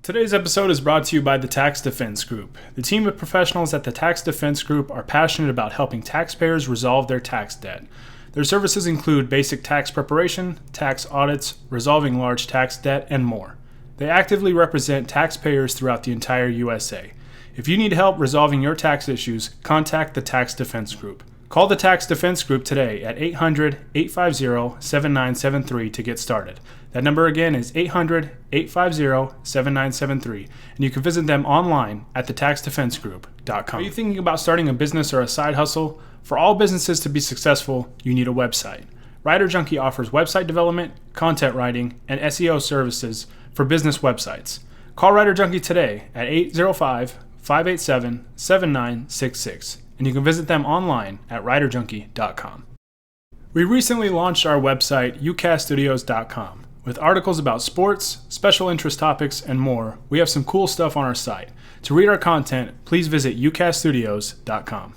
Today's episode is brought to you by the Tax Defense Group. The team of professionals at the Tax Defense Group are passionate about helping taxpayers resolve their tax debt. Their services include basic tax preparation, tax audits, resolving large tax debt, and more. They actively represent taxpayers throughout the entire USA. If you need help resolving your tax issues, contact the Tax Defense Group. Call the Tax Defense Group today at 800-850-7973 to get started. That number again is 800-850-7973, and you can visit them online at thetaxdefensegroup.com. Are you thinking about starting a business or a side hustle? For all businesses to be successful, you need a website. Writer Junkie offers website development, content writing, and SEO services for business websites. Call Writer Junkie today at 805-587-7966. And you can visit them online at writerjunkie.com. We recently launched our website, ucaststudios.com. With articles about sports, special interest topics, and more, we have some cool stuff on our site. To read our content, please visit ucaststudios.com.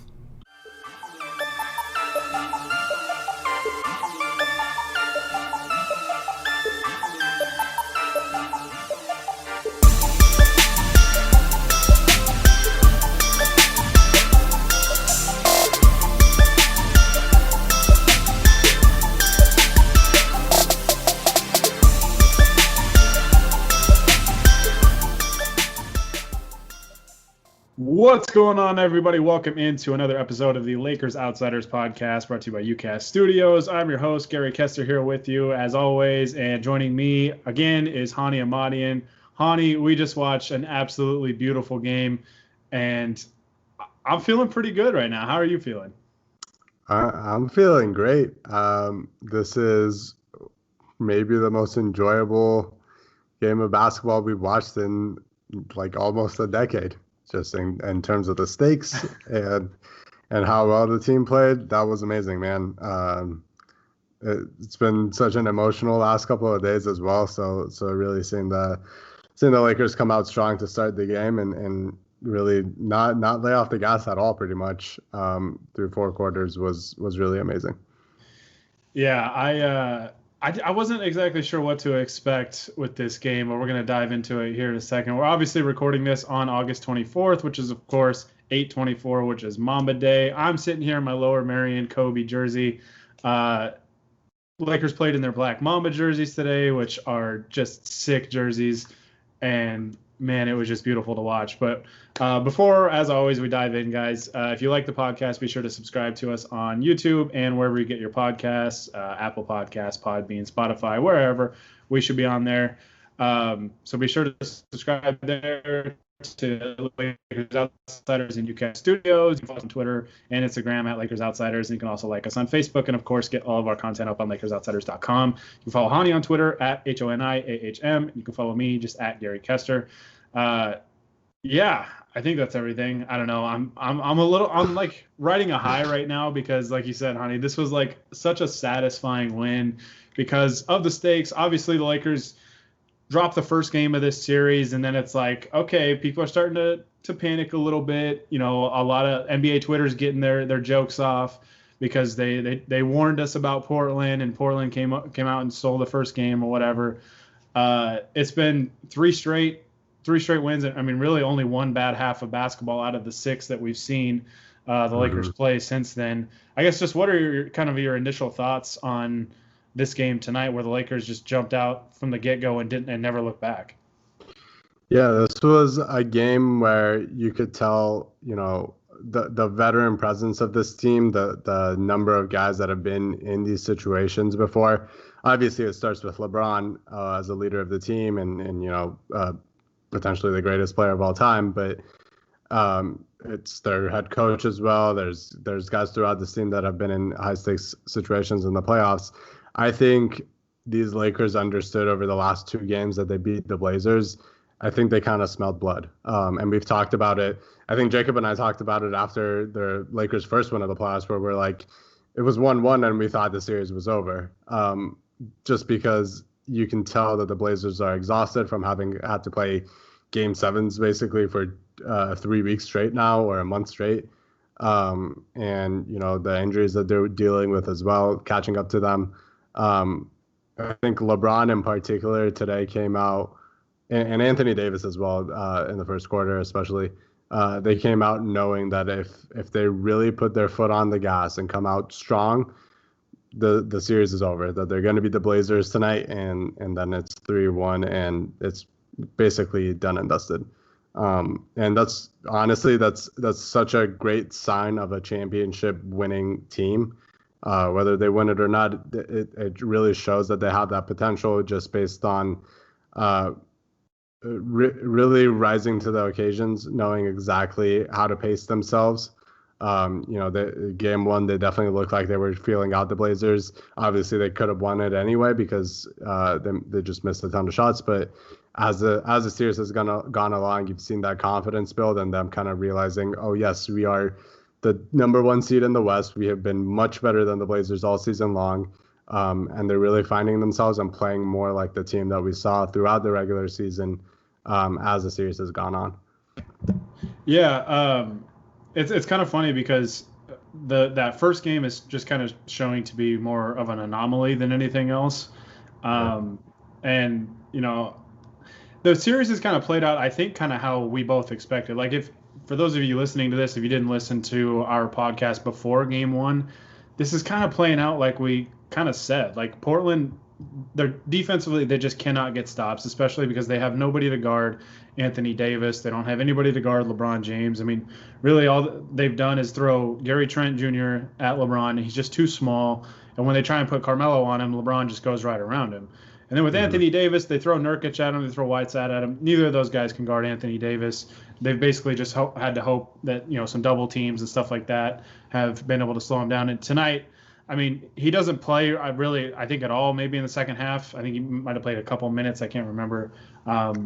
What's going on, everybody? Welcome into another episode of the Lakers Outsiders podcast brought to you by UCast Studios. I'm your host, Gary Kester, here with you as always, and joining me again is Honi Ahmadian. Honi, we just watched an absolutely beautiful game, and I'm feeling pretty good right now. How are you feeling? I'm feeling great. This is maybe the most enjoyable game of basketball we've watched in like almost a decade. Just in terms of the stakes and how well the team played. That was amazing, man. It's been such an emotional last couple of days as well. So really seeing the Lakers come out strong to start the game and really not lay off the gas at all, pretty much through four quarters was really amazing. Yeah, I wasn't exactly sure what to expect with this game, but we're going to dive into it here in a second. We're obviously recording this on August 24th, which is, of course, 8/24, which is Mamba Day. I'm sitting here in my Lower Merion Kobe jersey. Lakers played in their black Mamba jerseys today, which are just sick jerseys. And, man, it was just beautiful to watch. But before, as always, we dive in, guys, if you like the podcast, be sure to subscribe to us on YouTube and wherever you get your podcasts, Apple Podcasts, Podbean, Spotify, wherever. We should be on there. So be sure to subscribe there to Lakers Outsiders and UCast Studios. You can follow us on Twitter and Instagram at Lakers Outsiders. And you can also like us on Facebook and, of course, get all of our content up on LakersOutsiders.com. You can follow Honi on Twitter at HONIAHM. You can follow me just at Gary Kester. Yeah, I think that's everything. I don't know. I'm like riding a high right now because, like you said, Honi, this was like such a satisfying win because of the stakes. Obviously, the Lakers dropped the first game of this series, and then it's like, okay, people are starting to panic a little bit. You know, a lot of NBA Twitter's getting their jokes off because they warned us about Portland, and Portland came out and stole the first game or whatever. It's been three straight wins. I mean, really only one bad half of basketball out of the six that we've seen the Lakers play since then. I guess just what are your initial thoughts on this game tonight where the Lakers just jumped out from the get-go and never looked back? Yeah, this was a game where you could tell, you know, the veteran presence of this team, the number of guys that have been in these situations before. Obviously, it starts with LeBron as a leader of the team and you know, potentially the greatest player of all time, but it's their head coach as well. There's guys throughout this team that have been in high stakes situations in the playoffs. I think these Lakers understood over the last two games that they beat the Blazers. I think they kind of smelled blood. And we've talked about it. I think Jacob and I talked about it after the Lakers' first win of the playoffs, where we're like, it was 1-1 and we thought the series was over. Just because you can tell that the Blazers are exhausted from having had to play game sevens basically for 3 weeks straight now, or a month straight. And, you know, the injuries that they're dealing with as well, catching up to them. I think LeBron in particular today came out and Anthony Davis as well in the first quarter, especially. They came out knowing that if they really put their foot on the gas and come out strong, the series is over. That they're going to beat the Blazers tonight, and then it's 3-1, and it's basically done and dusted. And that's honestly that's such a great sign of a championship winning team. Whether they win it or not, it really shows that they have that potential just based on really rising to the occasions, knowing exactly how to pace themselves. The game one, they definitely looked like they were feeling out the Blazers. Obviously, they could have won it anyway because they just missed a ton of shots. But as the series has gone along, you've seen that confidence build and them kind of realizing, oh yes, we are the number one seed in the West. We have been much better than the Blazers all season long. And they're really finding themselves and playing more like the team that we saw throughout the regular season as the series has gone on. Yeah, it's kind of funny because that first game is just kind of showing to be more of an anomaly than anything else. And, the series has kind of played out, I think, kind of how we both expected. Like, for those of you listening to this, if you didn't listen to our podcast before game one, this is kind of playing out like we kind of said. Like, Portland, they're defensively, they just cannot get stops, especially because they have nobody to guard Anthony Davis. They don't have anybody to guard LeBron James. I mean, really all they've done is throw Gary Trent Jr. at LeBron, and he's just too small. And when they try and put Carmelo on him, LeBron just goes right around him. And then with Anthony Davis, they throw Nurkic at him, they throw Whiteside at him. Neither of those guys can guard Anthony Davis. They've basically just had to hope that, some double teams and stuff like that have been able to slow him down. And tonight, I mean, he doesn't play I think at all, maybe in the second half. I think he might have played a couple minutes. I can't remember. But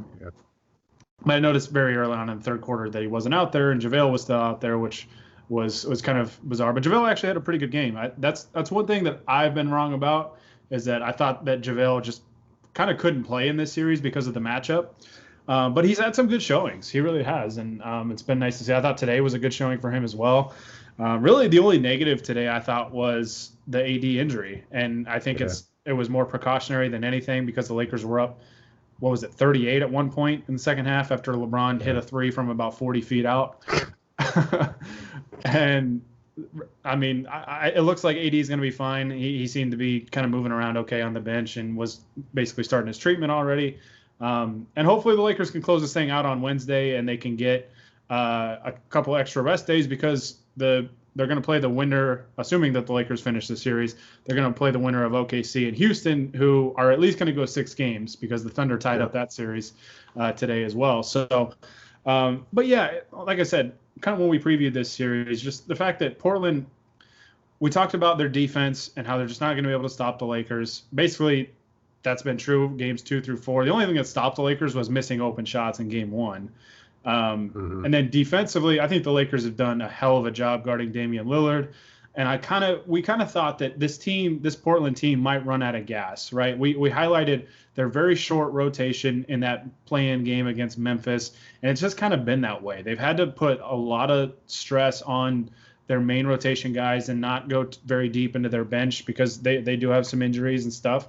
I noticed very early on in the third quarter that he wasn't out there, and JaVale was still out there, which was kind of bizarre. But JaVale actually had a pretty good game. That's one thing that I've been wrong about, is that I thought that JaVale just kind of couldn't play in this series because of the matchup. But he's had some good showings. He really has. And it's been nice to see. I thought today was a good showing for him as well. Really, the only negative today I thought was the AD injury. And I think it was more precautionary than anything because the Lakers were up, 38 at one point in the second half after LeBron hit a three from about 40 feet out. And I mean, it looks like AD is going to be fine. He seemed to be kind of moving around okay on the bench and was basically starting his treatment already. And hopefully the Lakers can close this thing out on Wednesday and they can get a couple extra rest days, because they're going to play the winner, assuming that the Lakers finish the series. They're going to play the winner of OKC and Houston, who are at least going to go 6 games because the Thunder tied up that series today as well. So, but yeah, like I said, kind of when we previewed this series, just the fact that Portland, we talked about their defense and how they're just not going to be able to stop the Lakers. Basically, that's been true games 2 through 4. The only thing that stopped the Lakers was missing open shots in game 1. And then defensively, I think the Lakers have done a hell of a job guarding Damian Lillard. And we kind of thought that this Portland team might run out of gas, right? We highlighted their very short rotation in that play-in game against Memphis, and it's just kind of been that way. They've had to put a lot of stress on their main rotation guys and not go very deep into their bench because they do have some injuries and stuff.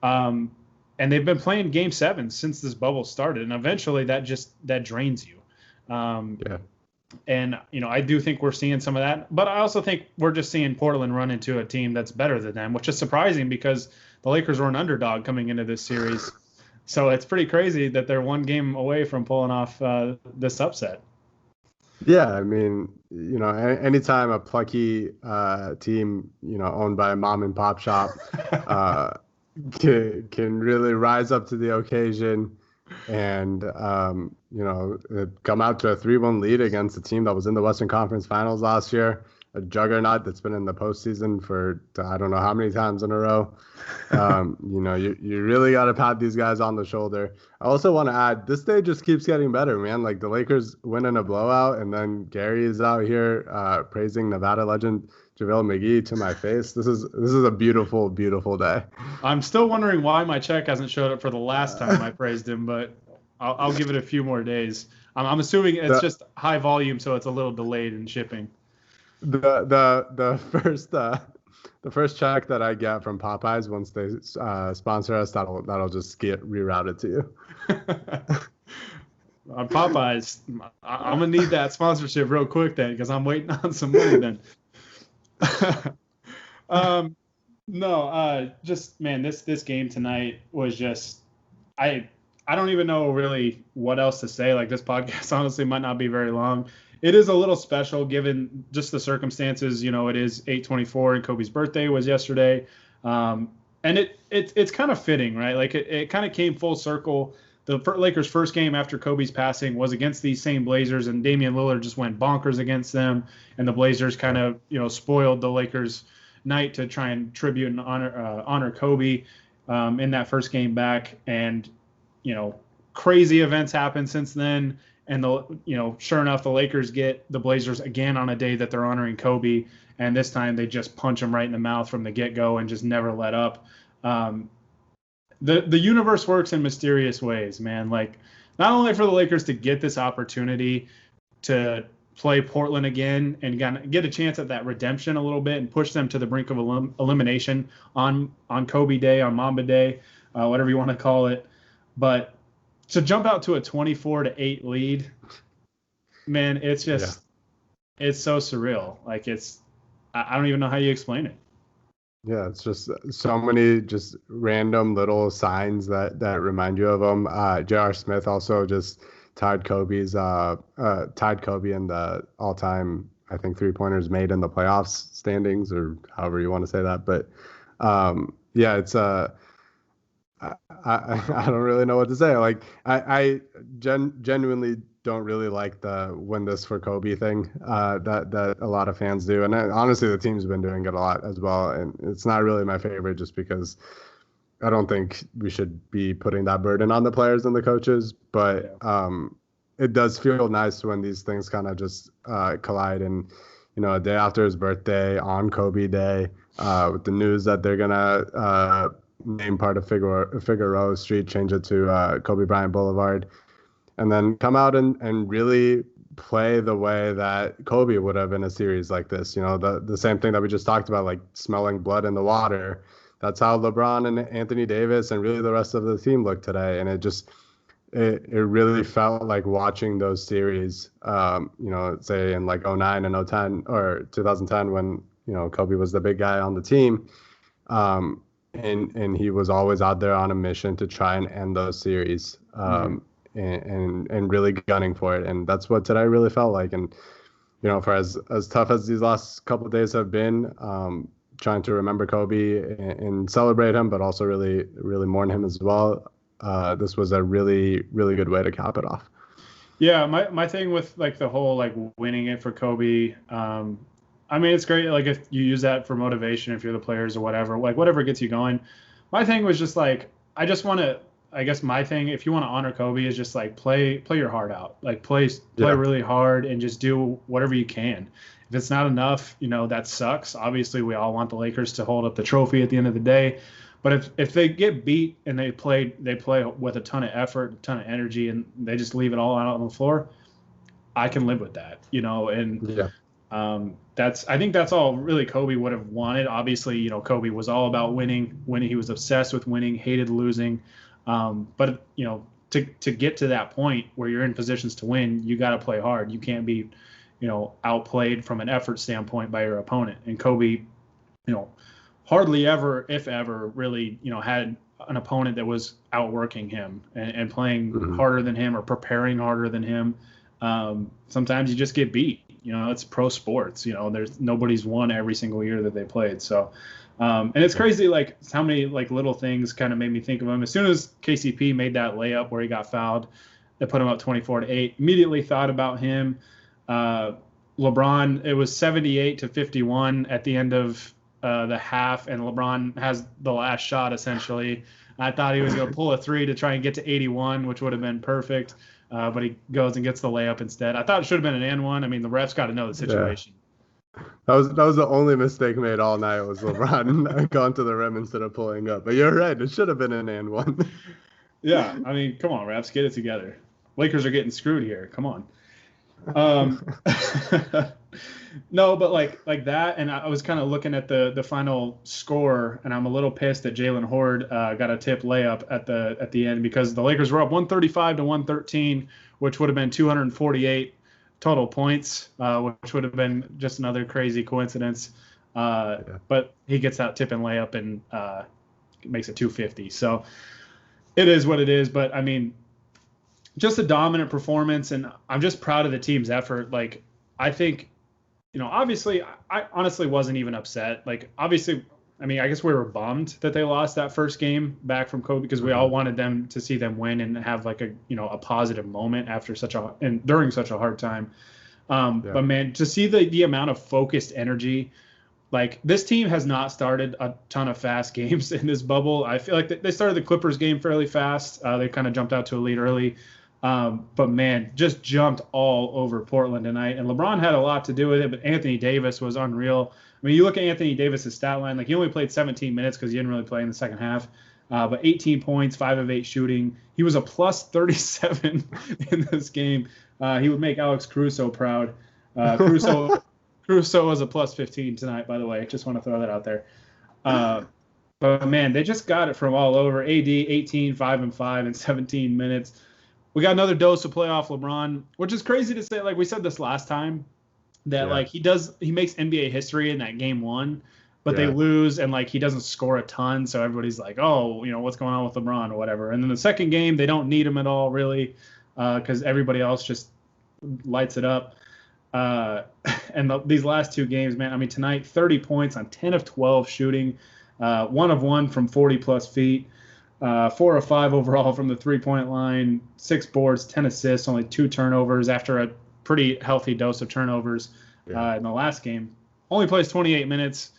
And they've been playing game 7 since this bubble started, and eventually that drains you. And, I do think we're seeing some of that, but I also think we're just seeing Portland run into a team that's better than them, which is surprising because the Lakers were an underdog coming into this series. So it's pretty crazy that they're one game away from pulling off this upset. Yeah, I mean, anytime a plucky team, owned by a mom and pop shop can really rise up to the occasion and come out to a 3-1 lead against a team that was in the Western Conference Finals last year, a juggernaut that's been in the postseason for I don't know how many times in a row. You really got to pat these guys on the shoulder. I also want to add, this day just keeps getting better, man. Like, the Lakers winning a blowout, and then Gary is out here praising Nevada legend JaVale McGee to my face. This is a beautiful, beautiful day. I'm still wondering why my check hasn't showed up for the last time I praised him, but I'll give it a few more days. I'm assuming it's just high volume, so it's a little delayed in shipping. The first the first check that I get from Popeyes once they sponsor us, that'll just get rerouted to you. On Popeyes, I'm gonna need that sponsorship real quick then, because I'm waiting on some money then. Just man, this game tonight was just I don't even know really what else to say. Like, this podcast honestly might not be very long. It is a little special given just the circumstances. You know, it is 8/24 and Kobe's birthday was yesterday. And it's kind of fitting, right? Like, it kind of came full circle. The Lakers' first game after Kobe's passing was against these same Blazers, and Damian Lillard just went bonkers against them. And the Blazers kind of, spoiled the Lakers' night to try and tribute and honor Kobe in that first game back. And, crazy events happened since then. And, sure enough, the Lakers get the Blazers again on a day that they're honoring Kobe. And this time they just punch him right in the mouth from the get-go and just never let up. The universe works in mysterious ways, man. Like, not only for the Lakers to get this opportunity to play Portland again and get a chance at that redemption a little bit and push them to the brink of elimination on Kobe Day, on Mamba Day, whatever you want to call it. But to jump out to a 24-8 lead, man, it's just it's so surreal. Like, I don't even know how you explain it. Yeah, it's just so many just random little signs that remind you of them. J.R. Smith also just tied Kobe in the all-time, I think, three-pointers made in the playoffs standings, or however you want to say that. But it's I don't really know what to say. Like, I genuinely don't really like the win this for Kobe thing that a lot of fans do. And honestly, the team's been doing it a lot as well. And it's not really my favorite just because I don't think we should be putting that burden on the players and the coaches. But it does feel nice when these things kind of just collide. And, a day after his birthday, on Kobe Day, with the news that they're going to name part of Figueroa Street, change it to Kobe Bryant Boulevard, and then come out and really play the way that Kobe would have in a series like this. The same thing that we just talked about, like smelling blood in the water. That's how LeBron and Anthony Davis and really the rest of the team looked today. And it really felt like watching those series, say in like 09 and 010 or 2010 when, Kobe was the big guy on the team. And he was always out there on a mission to try and end those series. And really gunning for it. And that's what today really felt like. And, for as tough as these last couple of days have been, trying to remember Kobe and celebrate him, but also really, really mourn him as well. This was a really, really good way to cap it off. Yeah. My thing with like the whole, like, winning it for Kobe, it's great. Like, if you use that for motivation, if you're the players or whatever, like whatever gets you going. My thing was just like, I guess my thing, if you want to honor Kobe, is just like play your heart out, like play really hard and just do whatever you can. If it's not enough, that sucks. Obviously, we all want the Lakers to hold up the trophy at the end of the day. But if they get beat and they play with a ton of effort, a ton of energy, and they just leave it all out on the floor, I can live with that, I think that's all really Kobe would have wanted. Obviously, Kobe was all about winning. He was obsessed with winning, hated losing. But to get to that point where you're in positions to win, you got to play hard. You can't be, outplayed from an effort standpoint by your opponent. And Kobe, hardly ever, if ever, really, had an opponent that was outworking him and playing harder than him or preparing harder than him. Sometimes you just get beat. It's pro sports. There's nobody's won every single year that they played. So. And it's crazy, like, how many, like, little things kind of made me think of him. As soon as KCP made that layup where he got fouled, that put him up 24-8, immediately thought about him. LeBron, it was 78-51 at the end of the half, and LeBron has the last shot, essentially. I thought he was going to pull a three to try and get to 81, which would have been perfect. But he goes and gets the layup instead. I thought it should have been an and one. The refs got to know the situation. Yeah. That was the only mistake made all night was LeBron gone to the rim instead of pulling up. But you're right, it should have been an and one. Yeah, come on, refs, get it together. Lakers are getting screwed here. Come on. No, but like that, and I was kind of looking at the final score, and I'm a little pissed that Jalen Horde got a tip layup at the end because the Lakers were up 135 to 113, which would have been 248 total points, which would have been just another crazy coincidence. But he gets that tip and layup and makes it 250. So it is what it is. But I mean, just a dominant performance, and I'm just proud of the team's effort. Like, I think, obviously, I honestly wasn't even upset. Like, obviously, I mean, I guess we were bummed that they lost that first game back from Kobe because we all wanted them to see them win and have like a positive moment after during such a hard time. But man, to see the amount of focused energy, like this team has not started a ton of fast games in this bubble. I feel like they started the Clippers game fairly fast. They kind of jumped out to a lead early. But man, just jumped all over Portland tonight. And LeBron had a lot to do with it, but Anthony Davis was unreal. I mean, you look at Anthony Davis's stat line, like he only played 17 minutes because he didn't really play in the second half. But 18 points, 5 of 8 shooting. He was a plus 37 in this game. He would make Alex Caruso proud. Caruso was a plus 15 tonight, by the way. Just want to throw that out there. But man, they just got it from all over. AD 18, 5 and 5 in 17 minutes. We got another dose of playoff LeBron, which is crazy to say. Like we said this last time, that like he makes NBA history in that game 1, but they lose and like he doesn't score a ton, so everybody's like, oh, what's going on with LeBron or whatever. And then the second game, they don't need him at all really, because everybody else just lights it up. And these last 2 games, man. I mean, tonight 30 points on 10 of 12 shooting, 1 of 1 from 40 plus feet. 4 of 5 overall from the 3-point line, 6 boards, 10 assists, only 2 turnovers after a pretty healthy dose of turnovers in the last game. Only plays 28 minutes.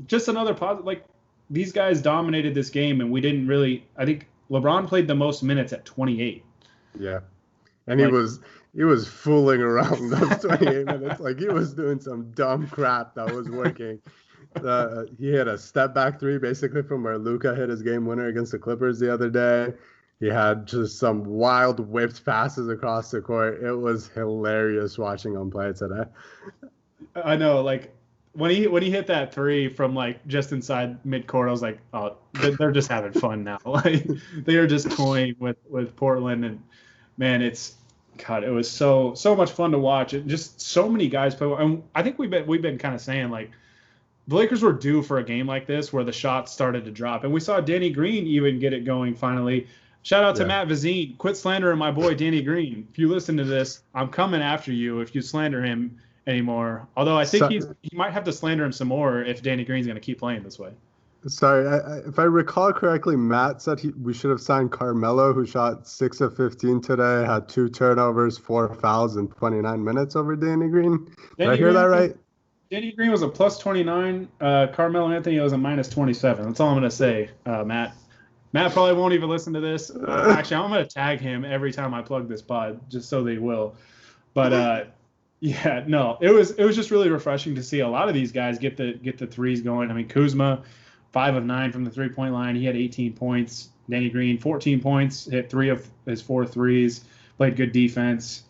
Just another positive. Like, these guys dominated this game, and we didn't really – I think LeBron played the most minutes at 28. Yeah. And he was fooling around those 28 minutes. Like, he was doing some dumb crap that was working. He hit a step back 3 basically from where Luka hit his game winner against the Clippers the other day. He had just some wild whipped passes across the court. It was hilarious watching him play today. I know, like when he hit that 3 from like just inside midcourt, I was like, oh, they're just having fun now. Like they are just toying with Portland, and man, it was so much fun to watch. And just so many guys play. And I think we've been kind of saying like, the Lakers were due for a game like this where the shots started to drop. And we saw Danny Green even get it going finally. Shout out to Matt Vazine. Quit slandering my boy Danny Green. If you listen to this, I'm coming after you if you slander him anymore. Although I think he might have to slander him some more if Danny Green's going to keep playing this way. Sorry, if I recall correctly, Matt said we should have signed Carmelo, who shot 6 of 15 today, had 2 turnovers, 4 fouls in 29 minutes over Danny Green. Did I hear that right? Danny Green was a plus 29. Carmelo Anthony was a minus 27. That's all I'm going to say, Matt. Matt probably won't even listen to this. Actually, I'm going to tag him every time I plug this pod, just so they will. But it was just really refreshing to see a lot of these guys get the threes going. I mean, Kuzma, 5 of 9 from the 3-point line. He had 18 points. Danny Green, 14 points, hit 3 of his 4 threes, played good defense.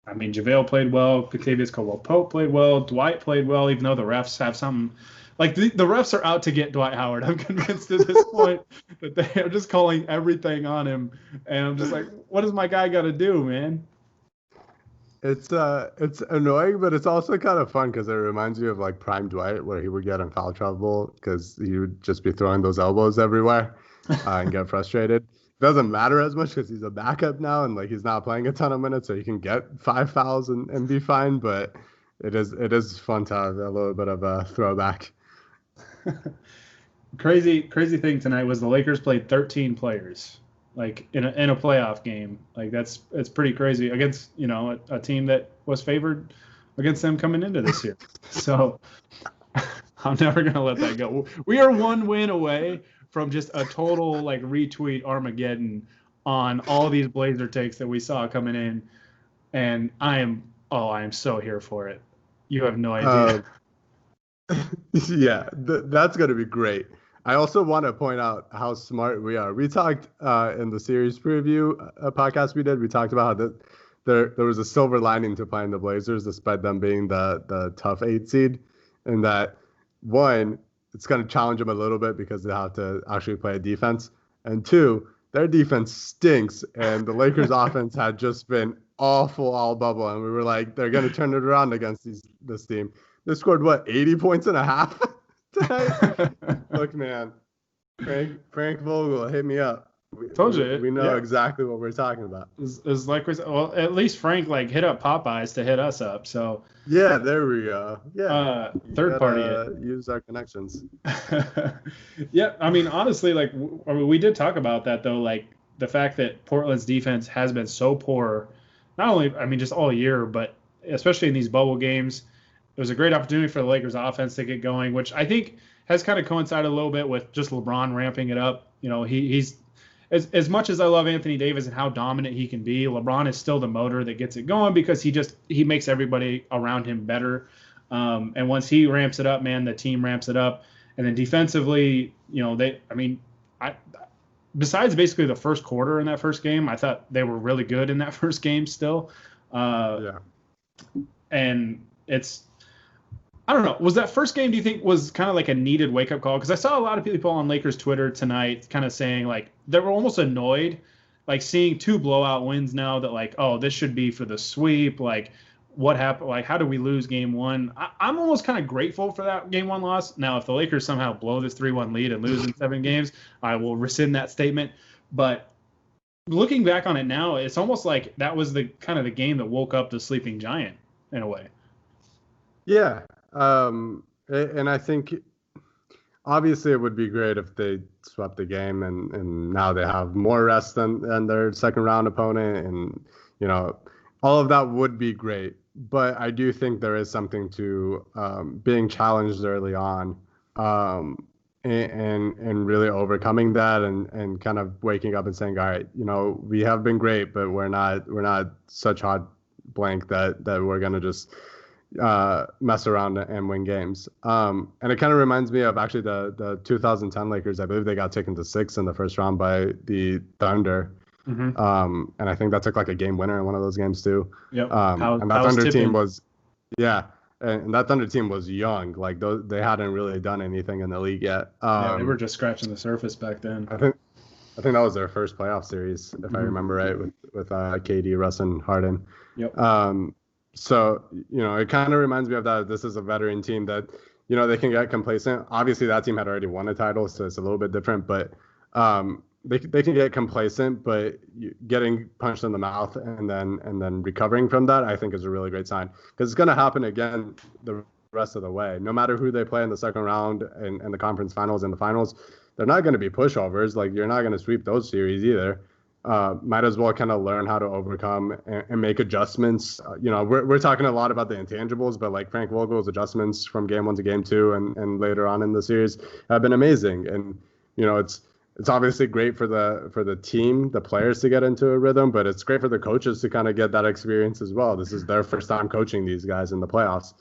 I mean, JaVale played well. Caldwell-Pope played well. Dwight played well, even though the refs have something. Like, the refs are out to get Dwight Howard. I'm convinced at this point that they are just calling everything on him. And I'm just like, what does my guy got to do, man? It's annoying, but it's also kind of fun because it reminds you of, like, prime Dwight, where he would get in foul trouble because he would just be throwing those elbows everywhere and get frustrated. Doesn't matter as much because he's a backup now and like he's not playing a ton of minutes, so he can get 5 fouls and be fine. But it is fun to have a little bit of a throwback. Crazy thing tonight was the Lakers played 13 players, like in a playoff game. Like it's pretty crazy against a team that was favored against them coming into this year. So I'm never gonna let that go. We are 1 win away from just a total like retweet Armageddon on all these Blazer takes that we saw coming in, and I am so here for it. You have no idea. That's gonna be great. I also want to point out how smart we are. We talked in the series preview podcast we did. We talked about how there was a silver lining to playing the Blazers, despite them being the tough 8 seed, and that one, it's going to challenge them a little bit because they have to actually play defense, and two, their defense stinks, and the Lakers' offense had just been awful all bubble, and we were like, they're going to turn it around against this team. They scored, 80 points and a half tonight? Look, man, Frank Vogel, hit me up. Told you. We know exactly what we're talking about. Is like well, at least Frank hit up Popeyes to hit us up. So yeah, there we go. Yeah, third party use our connections. Yeah, I mean, honestly, we did talk about that though. Like the fact that Portland's defense has been so poor, not only just all year, but especially in these bubble games. It was a great opportunity for the Lakers offense to get going, which I think has kind of coincided a little bit with just LeBron ramping it up. He's as much as I love Anthony Davis and how dominant he can be, LeBron is still the motor that gets it going because he makes everybody around him better. And once he ramps it up, man, the team ramps it up. And then defensively, besides basically the first quarter in that first game, I thought they were really good in that first game still. And I don't know. Was that first game, do you think, was kind of like a needed wake-up call? Because I saw a lot of people on Lakers Twitter tonight kind of saying, they were almost annoyed, seeing 2 blowout wins now that, oh, this should be for the sweep. What happened? How do we lose game 1? I'm almost kind of grateful for that game 1 loss. Now, if the Lakers somehow blow this 3-1 lead and lose in 7 games, I will rescind that statement. But looking back on it now, it's almost like that was the kind of the game that woke up the sleeping giant in a way. Yeah. And I think obviously it would be great if they swept the game and now they have more rest than their second round opponent, and all of that would be great. But I do think there is something to being challenged early on, and really overcoming that and kind of waking up and saying, all right, we have been great, but we're not such hot blank that we're gonna just mess around and win games. And it kind of reminds me of actually the 2010 Lakers. I believe they got taken to 6 in the first round by the Thunder. Mm-hmm. And I think that took a game winner in one of those games too. Yep. And that Thunder team was, and that Thunder team was young. They hadn't really done anything in the league yet. They were just scratching the surface back then. I think that was their first playoff series, if I remember right, with KD, Russ, and Harden. Yep. So, it kind of reminds me of that. This is a veteran team that, they can get complacent. Obviously, that team had already won a title, so it's a little bit different. But they can get complacent, but getting punched in the mouth and then recovering from that, I think, is a really great sign. Because it's going to happen again the rest of the way. No matter who they play in the second round and the conference finals and the finals, they're not going to be pushovers. You're not going to sweep those series either. Might as well kind of learn how to overcome and make adjustments. We're talking a lot about the intangibles, but Frank Vogel's adjustments from game 1 to game 2 and later on in the series have been amazing. And it's obviously great for the team, the players, to get into a rhythm, but it's great for the coaches to kind of get that experience as well. This is their first time coaching these guys in the playoffs.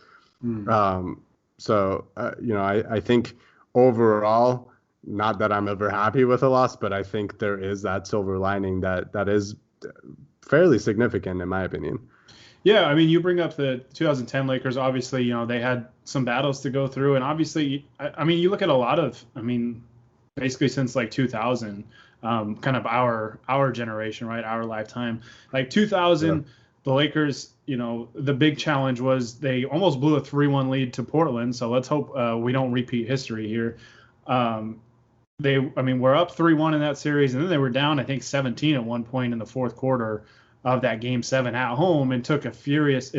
So I think overall, not that I'm ever happy with a loss, but I think there is that silver lining that is fairly significant in my opinion. Yeah, you bring up the 2010 Lakers. Obviously, they had some battles to go through, and obviously, you look at a lot of, basically since 2000, kind of our generation, right, our lifetime. 2000, the Lakers, the big challenge was they almost blew a 3-1 lead to Portland. So let's hope we don't repeat history here. We're up 3-1 in that series, and then they were down, I think, 17 at one point in the fourth quarter of that game 7 at home, and took a furious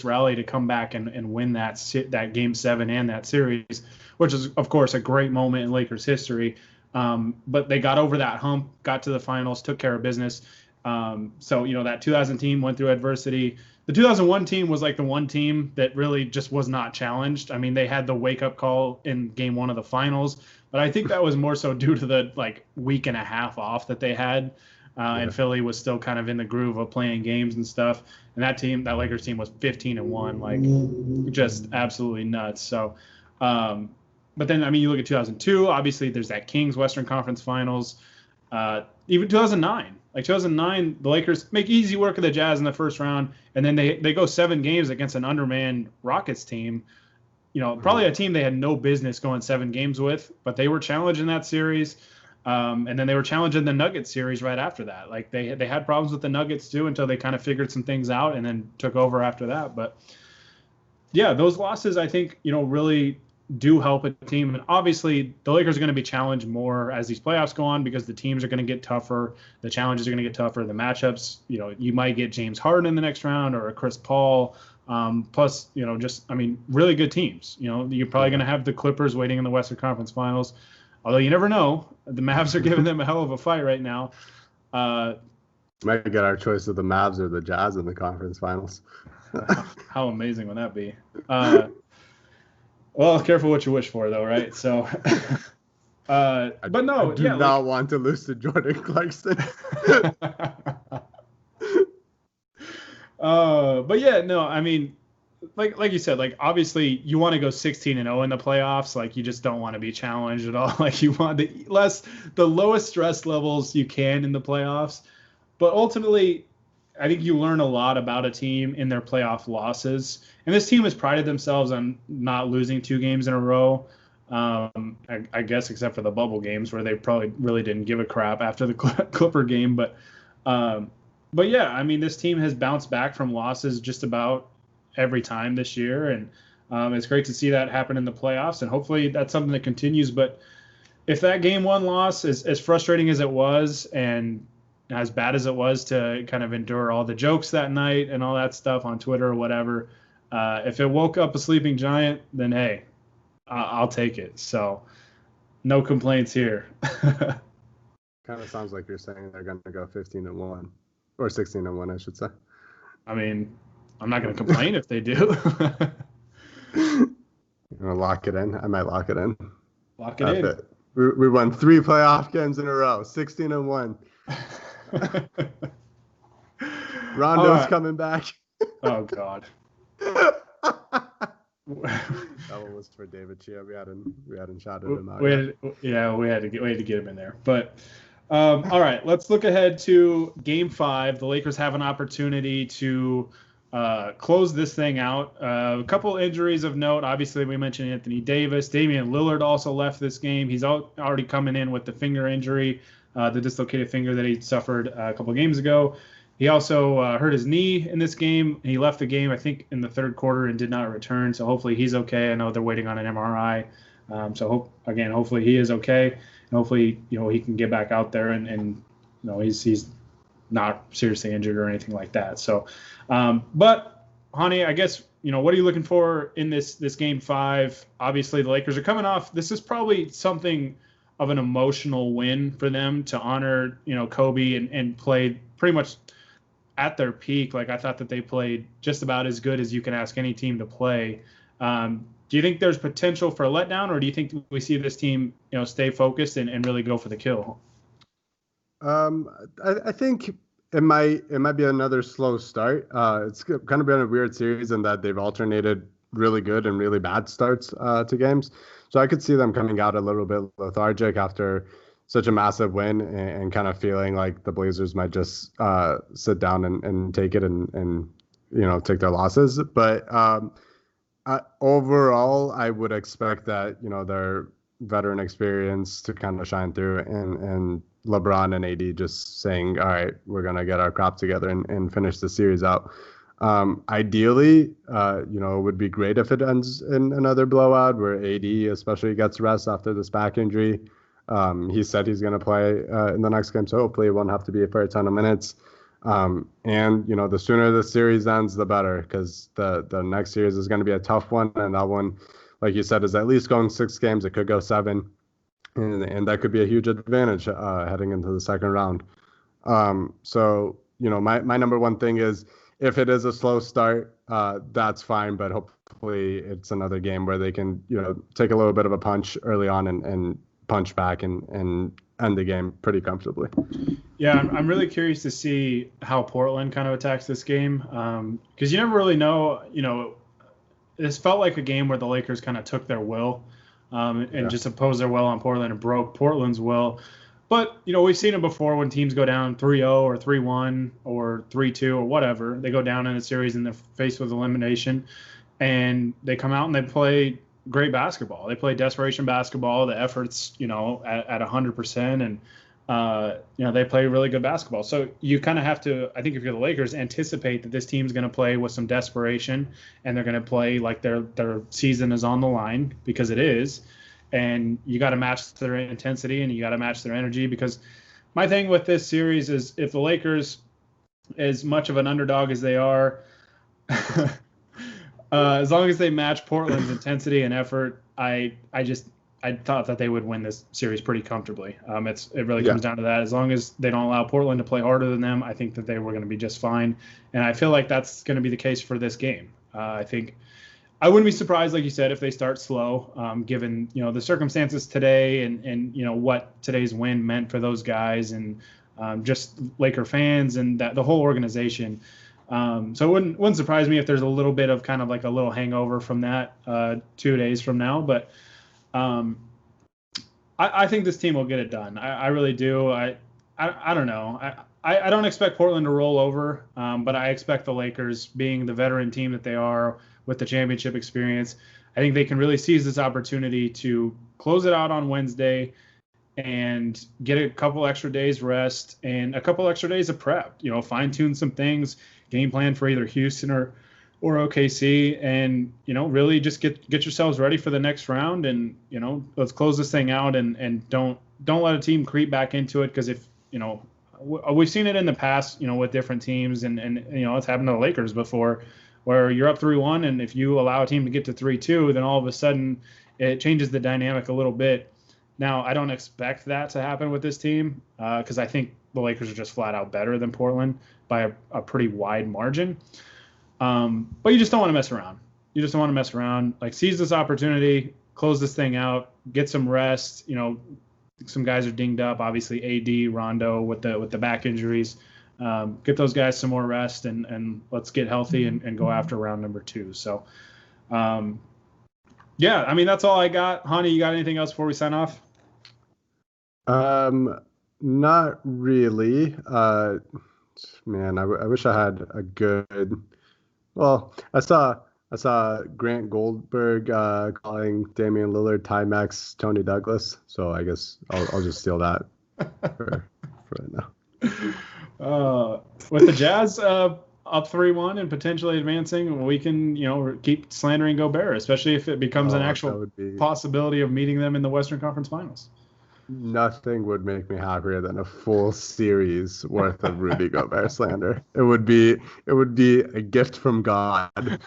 rally to come back and win that game 7 and that series, which is, of course, a great moment in Lakers history. But they got over that hump, got to the finals, took care of business. So that 2000 team went through adversity. The 2001 team was the one team that really just was not challenged. They had the wake-up call in game 1 of the finals, but I think that was more so due to the week and a half off that they had. And Philly was still kind of in the groove of playing games and stuff. And that Lakers team was 15-1, just absolutely nuts. So, but then, you look at 2002, obviously there's that Kings Western Conference Finals, even 2009. Like 2009, the Lakers make easy work of the Jazz in the first round, and then they go 7 games against an undermanned Rockets team. Probably a team they had no business going 7 games with, but they were challenged in that series. And then they were challenged in the Nuggets series right after that. Like they had problems with the Nuggets too until they kind of figured some things out and then took over after that. But yeah, those losses I think, really do help a team. And obviously the Lakers are going to be challenged more as these playoffs go on because the teams are going to get tougher. The challenges are going to get tougher. The matchups, you might get James Harden in the next round or a Chris Paul. Plus, really good teams. You're probably going to have the Clippers waiting in the Western Conference Finals. Although you never know. The Mavs are giving them a hell of a fight right now. Might get our choice of the Mavs or the Jazz in the conference finals. How amazing would that be? Well, careful what you wish for, though, right? So, but no. I do not want to lose to Jordan Clarkson. But yeah, no, I mean, like you said, like obviously you want to go 16-0 in the playoffs. Like you just don't want to be challenged at all. Like you want the lowest stress levels you can in the playoffs. But ultimately, I think you learn a lot about a team in their playoff losses. And this team has prided themselves on not losing 2 games in a row. I guess except for the bubble games where they probably really didn't give a crap after the Clipper game. But yeah, I mean, this team has bounced back from losses just about every time this year, and it's great to see that happen in the playoffs, and hopefully that's something that continues. But if that game 1 loss, as frustrating as it was and as bad as it was to kind of endure all the jokes that night and all that stuff on Twitter or whatever, if it woke up a sleeping giant, then hey, I'll take it. So no complaints here. Kind of sounds like you're saying they're going to go 15-1 or 16-1, I should say. I mean, I'm not going to complain if they do. You want to lock it in? I might lock it in. Lock it in. It. We won 3 playoff games in a row, 16-1. Rondo's coming back. Oh, God. That one was for David Chia. We hadn't shouted him out. We had to get him in there. But all right, let's look ahead to Game 5. The Lakers have an opportunity to close this thing out. A couple injuries of note. Obviously, we mentioned Anthony Davis. Damian Lillard also left this game. He's already coming in with the finger injury, the dislocated finger that he suffered a couple games ago. He also hurt his knee in this game. He left the game, I think, in the third quarter and did not return. So hopefully he's okay. I know they're waiting on an MRI. Hopefully he is okay. And hopefully, he can get back out there and he's not seriously injured or anything like that. So, but Honi, I guess, what are you looking for in this Game 5? Obviously, the Lakers are coming off. This is probably something of an emotional win for them to honor, Kobe and play pretty much at their peak. Like I thought that they played just about as good as you can ask any team to play. Do you think there's potential for a letdown, or do you think we see this team, stay focused and really go for the kill? I think it might be another slow start. It's kind of been a weird series in that they've alternated really good and really bad starts to games. So I could see them coming out a little bit lethargic after such a massive win and kind of feeling like the Blazers might just sit down and take it and take their losses. But overall, I would expect that, their veteran experience to kind of shine through and LeBron and AD just saying, all right, we're going to get our crop together and finish the series out. Ideally, it would be great if it ends in another blowout where AD especially gets rest after this back injury. He said he's going to play in the next game, so hopefully it won't have to be for a ton of minutes. And, the sooner the series ends, the better, because the next series is going to be a tough one. And that one, like you said, is at least going 6 games. It could go 7. And that could be a huge advantage heading into the second round. So, my number one thing is if it is a slow start, that's fine. But hopefully it's another game where they can, take a little bit of a punch early on and punch back and end the game pretty comfortably. Yeah, I'm really curious to see how Portland kind of attacks this game, because you never really know. This felt like a game where the Lakers kind of took their will and just imposed their will on Portland and broke Portland's will. But, we've seen it before when teams go down 3-0 or 3-1 or 3-2 or whatever. They go down in a series and they're faced with elimination, and they come out and they play great basketball. They play desperation basketball. The effort's, at 100%, and they play really good basketball. So you kind of have to, I think if you're the Lakers, anticipate that this team's going to play with some desperation, and they're going to play like their season is on the line, because it is. And you got to match their intensity and you got to match their energy, because my thing with this series is if the Lakers, as much of an underdog as they are, as long as they match Portland's intensity and effort, I thought that they would win this series pretty comfortably. It really comes down to that. As long as they don't allow Portland to play harder than them, I think that they were going to be just fine. And I feel like that's going to be the case for this game. I think I wouldn't be surprised, like you said, if they start slow, given, the circumstances today and what today's win meant for those guys and just Laker fans and the whole organization. So it wouldn't surprise me if there's a little bit of kind of like a little hangover from that 2 days from now. But I think this team will get it done. I really do. I don't know. I don't expect Portland to roll over, but I expect the Lakers, being the veteran team that they are with the championship experience, I think they can really seize this opportunity to close it out on Wednesday and get a couple extra days rest and a couple extra days of prep, fine tune some things, game plan for either Houston or OKC, and, really just get yourselves ready for the next round. And, let's close this thing out and don't let a team creep back into it. Cause if, we've seen it in the past, with different teams and it's happened to the Lakers before, where you're up 3-1, and if you allow a team to get to 3-2, then all of a sudden it changes the dynamic a little bit. Now, I don't expect that to happen with this team, because I think the Lakers are just flat out better than Portland by a pretty wide margin. But you just don't want to mess around. You just don't want to mess around. Like, seize this opportunity, close this thing out, get some rest. Some guys are dinged up, obviously AD, Rondo with the back injuries. Get those guys some more rest, and let's get healthy and go after round number 2. So, that's all I got. Honi, you got anything else before we sign off? Not really. Man, I wish I had a good. Well, I saw Grant Goldberg calling Damian Lillard Timex Tony Douglas. So I guess I'll just steal that for right now. With the Jazz up 3-1 and potentially advancing, we can keep slandering Gobert, especially if it becomes an actual possibility of meeting them in the Western Conference Finals. Nothing would make me happier than a full series worth of Rudy Gobert slander. It would be a gift from God.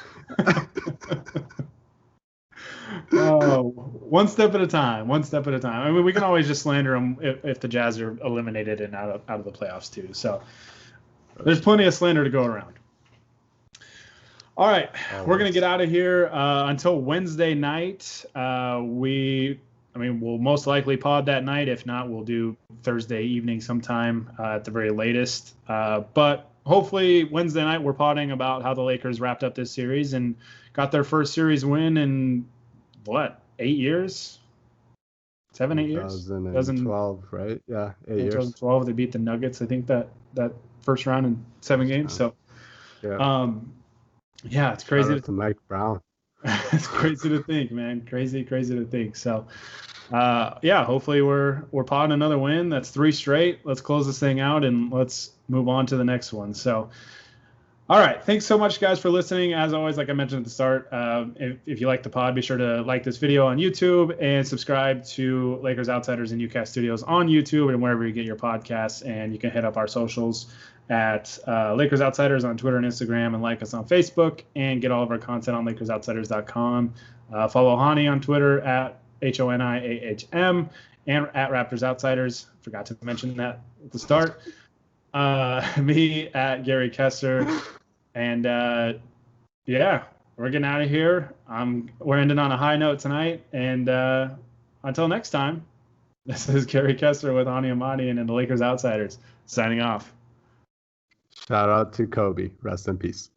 Oh, one step at a time. I mean, we can always just slander them if the Jazz are eliminated and out of the playoffs too. So there's plenty of slander to go around. All right, we're gonna get out of here until Wednesday night. We'll most likely pod that night. If not, we'll do Thursday evening sometime at the very latest. But hopefully Wednesday night we're podding about how the Lakers wrapped up this series and got their first series win in 8 years? 7, 8 years? 2012, right? Yeah, 8 years. 2012, they beat the Nuggets, I think, that first round in 7 games. So, it's crazy. Shout out to Mike Brown. It's crazy to think, man. Crazy to think. So, hopefully we're potting another win. That's 3 straight. Let's close this thing out and let's move on to the next one. So, all right. Thanks so much, guys, for listening. As always, like I mentioned at the start, if you like the pod, be sure to like this video on YouTube and subscribe to Lakers Outsiders and UCast Studios on YouTube and wherever you get your podcasts. And you can hit up our socials at Lakers Outsiders on Twitter and Instagram, and like us on Facebook, and get all of our content on LakersOutsiders.com. Follow Honi on Twitter at HONIAHM and at Raptors Outsiders. Forgot to mention that at the start. Me at Gary Kester. And we're getting out of here. We're ending on a high note tonight. And until next time, this is Gary Kester with Honi Ahmadian and the Lakers Outsiders signing off. Shout out to Kobe. Rest in peace.